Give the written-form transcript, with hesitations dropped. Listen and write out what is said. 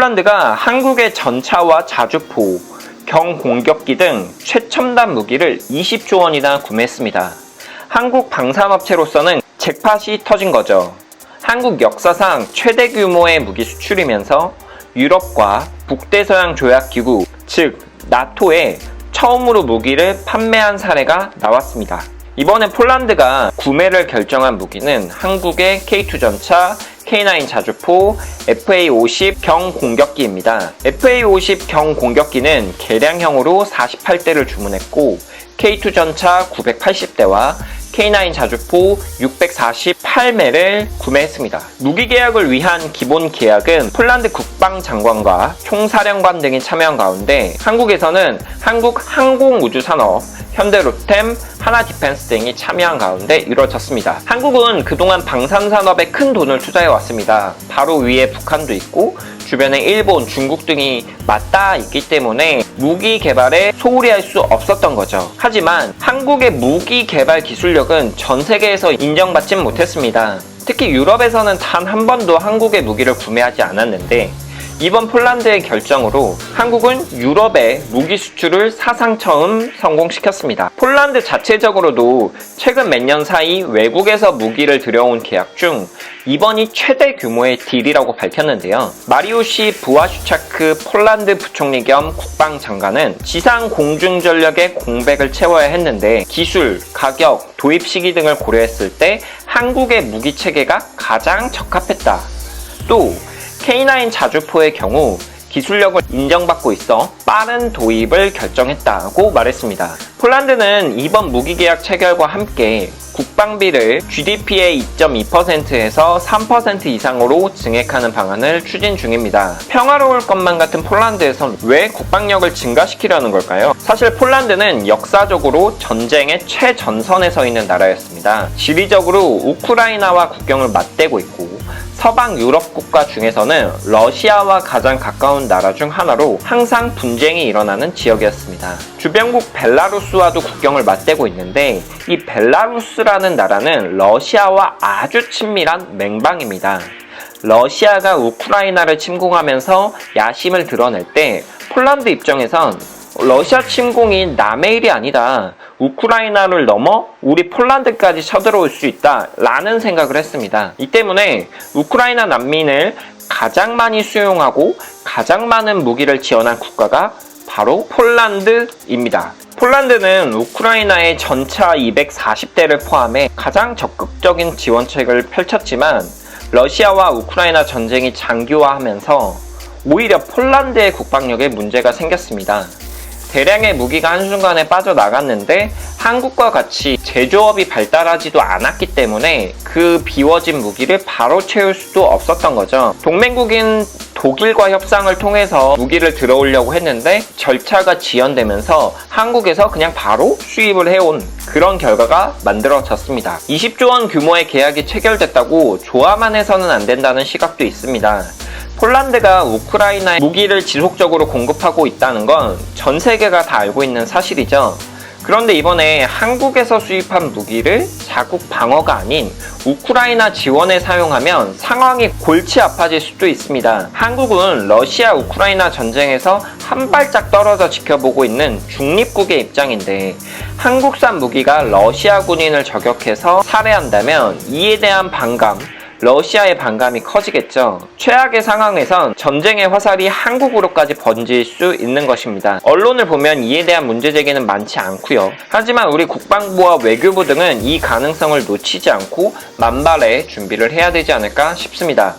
폴란드가 한국의 전차와 자주포, 경공격기 등 최첨단 무기를 20조 원이나 구매했습니다. 한국 방산업체로서는 잭팟이 터진 거죠. 한국 역사상 최대 규모의 무기 수출이면서 유럽과 북대서양 조약기구, 즉 나토에 처음으로 무기를 판매한 사례가 나왔습니다. 이번에 폴란드가 구매를 결정한 무기는 한국의 K2 전차, K9 자주포, FA-50 경공격기입니다. FA-50 경공격기는 개량형으로 48대를 주문했고 K2 전차 980대와 K9 자주포 648매를 구매했습니다. 무기 계약을 위한 기본 계약은 폴란드 국방장관과 총사령관 등이 참여한 가운데 한국에서는 한국항공우주산업, 현대로템, 하나디펜스 등이 참여한 가운데 이루어졌습니다. 한국은 그동안 방산산업에 큰 돈을 투자해왔습니다. 바로 위에 북한도 있고 주변에 일본, 중국 등이 맞닿아 있기 때문에 무기 개발에 소홀히 할 수 없었던 거죠. 하지만 한국의 무기 개발 기술력은 전 세계에서 인정받지 못했습니다. 특히 유럽에서는 단 한 번도 한국의 무기를 구매하지 않았는데 이번 폴란드의 결정으로 한국은 유럽에 무기 수출을 사상 처음 성공시켰습니다. 폴란드 자체적으로도 최근 몇 년 사이 외국에서 무기를 들여온 계약 중 이번이 최대 규모의 딜이라고 밝혔는데요. 마리우시 부아슈차크 폴란드 부총리 겸 국방장관은 지상 공중전력의 공백을 채워야 했는데 기술, 가격, 도입 시기 등을 고려했을 때 한국의 무기 체계가 가장 적합했다. 또 K9 자주포의 경우 기술력을 인정받고 있어 빠른 도입을 결정했다고 말했습니다. 폴란드는 이번 무기계약 체결과 함께 국방비를 GDP의 2.2%에서 3% 이상으로 증액하는 방안을 추진 중입니다. 평화로울 것만 같은 폴란드에선 왜 국방력을 증가시키려는 걸까요? 사실 폴란드는 역사적으로 전쟁의 최전선에 서 있는 나라였습니다. 지리적으로 우크라이나와 국경을 맞대고 있고 서방 유럽 국가 중에서는 러시아와 가장 가까운 나라 중 하나로 항상 분쟁이 일어나는 지역이었습니다. 주변국 벨라루스와도 국경을 맞대고 있는데 이 벨라루스라는 나라는 러시아와 아주 친밀한 맹방입니다. 러시아가 우크라이나를 침공하면서 야심을 드러낼 때 폴란드 입장에선 러시아 침공이 남의 일이 아니다. 우크라이나를 넘어 우리 폴란드까지 쳐들어올 수 있다 라는 생각을 했습니다. 이 때문에 우크라이나 난민을 가장 많이 수용하고 가장 많은 무기를 지원한 국가가 바로 폴란드입니다. 폴란드는 우크라이나의 전차 240대를 포함해 가장 적극적인 지원책을 펼쳤지만 러시아와 우크라이나 전쟁이 장기화하면서 오히려 폴란드의 국방력에 문제가 생겼습니다. 대량의 무기가 한순간에 빠져나갔는데 한국과 같이 제조업이 발달하지도 않았기 때문에 그 비워진 무기를 바로 채울 수도 없었던 거죠. 동맹국인 독일과 협상을 통해서 무기를 들어오려고 했는데 절차가 지연되면서 한국에서 그냥 바로 수입을 해온 그런 결과가 만들어졌습니다. 20조 원 규모의 계약이 체결됐다고 좋아만 해서는 안 된다는 시각도 있습니다. 폴란드가 우크라이나에 무기를 지속적으로 공급하고 있다는 건 전 세계가 다 알고 있는 사실이죠. 그런데 이번에 한국에서 수입한 무기를 자국 방어가 아닌 우크라이나 지원에 사용하면 상황이 골치 아파질 수도 있습니다. 한국은 러시아 우크라이나 전쟁에서 한 발짝 떨어져 지켜보고 있는 중립국의 입장인데 한국산 무기가 러시아 군인을 저격해서 살해한다면 이에 대한 반감, 러시아의 반감이 커지겠죠. 최악의 상황에선 전쟁의 화살이 한국으로까지 번질 수 있는 것입니다. 언론을 보면 이에 대한 문제 제기는 많지 않고요. 하지만 우리 국방부와 외교부 등은 이 가능성을 놓치지 않고 만발의 준비를 해야 되지 않을까 싶습니다.